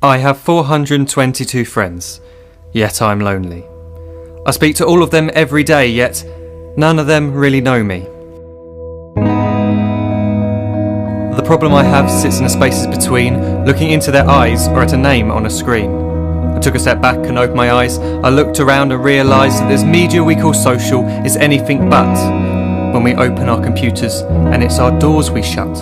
I have 422 friends, yet I'm lonely. I speak to all of them every day, yet none of them really know me. The problem I have sits in the spaces between looking into their eyes or at a name on a screen. I took a step back and opened my eyes. I looked around and realised that this media we call social is anything but when we open our computers and it's our doors we shut.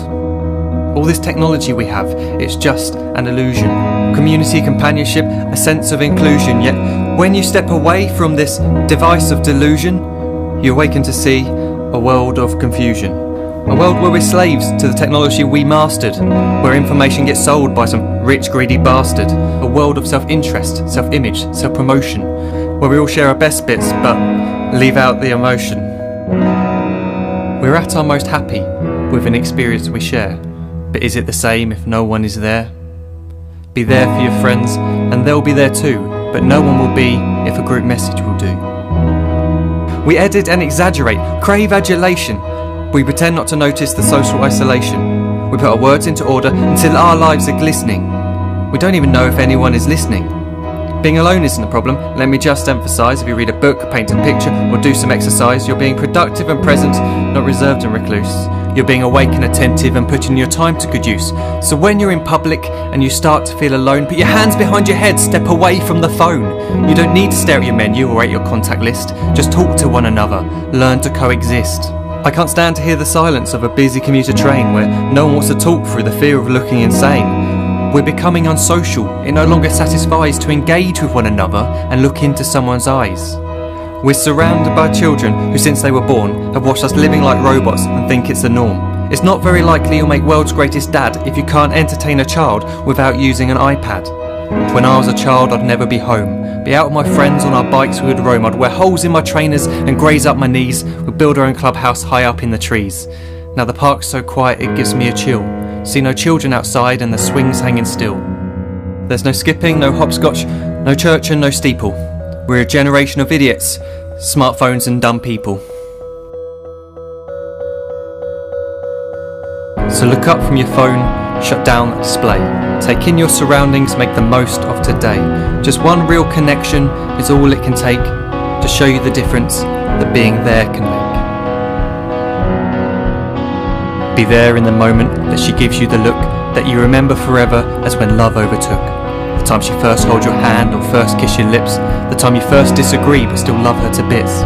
All this technology we have, it's just an illusion. Community, companionship, a sense of inclusion. Yet when you step away from this device of delusion, you awaken to see a world of confusion. A world where we're slaves to the technology we mastered, where information gets sold by some rich, greedy bastard. A world of self-interest, self-image, self-promotion, where we all share our best bits but leave out the emotion. We're at our most happy with an experience we share. But is it the same if no one is there? Be there for your friends, and they'll be there too, but no one will be if a group message will do. We edit and exaggerate, crave adulation. We pretend not to notice the social isolation. We put our words into order until our lives are glistening. We don't even know if anyone is listening. Being alone isn't a problem. Let me just emphasise, if you read a book, paint a picture, or do some exercise, you're being productive and present, not reserved and recluse. You're being awake and attentive and putting your time to good use. So when you're in public and you start to feel alone, put your hands behind your head, step away from the phone. You don't need to stare at your menu or at your contact list. Just talk to one another. Learn to coexist. I can't stand to hear the silence of a busy commuter train where no one wants to talk through the fear of looking insane. We're becoming unsocial. It no longer satisfies to engage with one another and look into someone's eyes. We're surrounded by children who, since they were born, have watched us living like robots and think it's the norm. It's not very likely you'll make world's greatest dad if you can't entertain a child without using an iPad. When I was a child, I'd never be home. Be out with my friends on our bikes, we would roam. I'd wear holes in my trainers and graze up my knees. We'd build our own clubhouse high up in the trees. Now the park's so quiet it gives me a chill. See no children outside and the swings hanging still. There's no skipping, no hopscotch, no church and no steeple. We're a generation of idiots, smartphones and dumb people. So look up from your phone, shut down the display. Take in your surroundings, make the most of today. Just one real connection is all it can take to show you the difference that being there can make. Be there in the moment that she gives you the look that you remember forever as when love overtook. The time she first holds your hand or first kiss your lips. The time you first disagree but still love her to bits.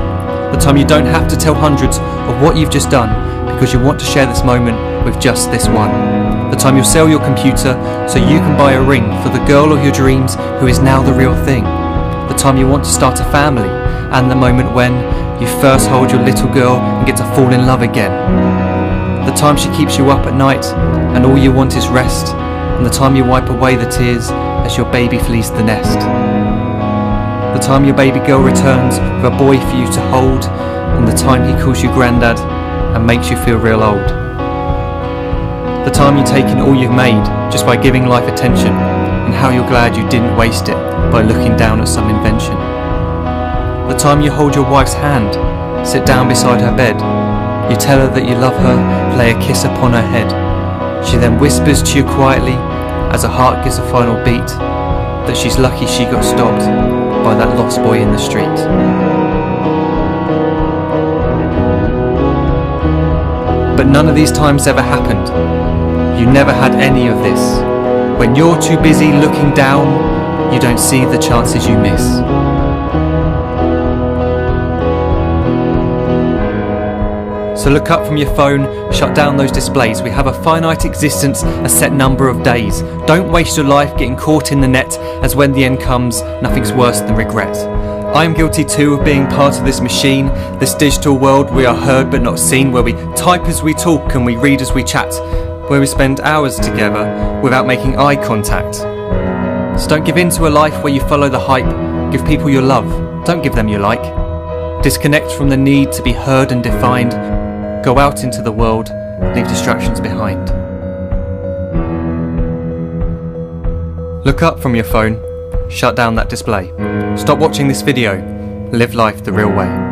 The time you don't have to tell hundreds of what you've just done because you want to share this moment with just this one. The time you'll sell your computer so you can buy a ring for the girl of your dreams who is now the real thing. The time you want to start a family, and the moment when you first hold your little girl and get to fall in love again. The time she keeps you up at night and all you want is rest, and the time you wipe away the tears as your baby flees the nest. The time your baby girl returns with a boy for you to hold, and the time he calls you granddad and makes you feel real old. The time you take in all you've made just by giving life attention, and how you're glad you didn't waste it by looking down at some invention. The time you hold your wife's hand, sit down beside her bed, you tell her that you love her, lay a kiss upon her head. She then whispers to you quietly as her heart gives a final beat that she's lucky she got stopped by that lost boy in the street. But none of these times ever happened. You never had any of this. When you're too busy looking down, you don't see the chances you miss. So look up from your phone, shut down those displays. We have a finite existence, a set number of days. Don't waste your life getting caught in the net, as when the end comes, nothing's worse than regret. I am guilty too of being part of this machine, this digital world we are heard but not seen, where we type as we talk and we read as we chat, where we spend hours together without making eye contact. So don't give in to a life where you follow the hype. Give people your love, don't give them your like. Disconnect from the need to be heard and defined. Go out into the world, leave distractions behind. Look up from your phone, shut down that display. Stop watching this video, live life the real way.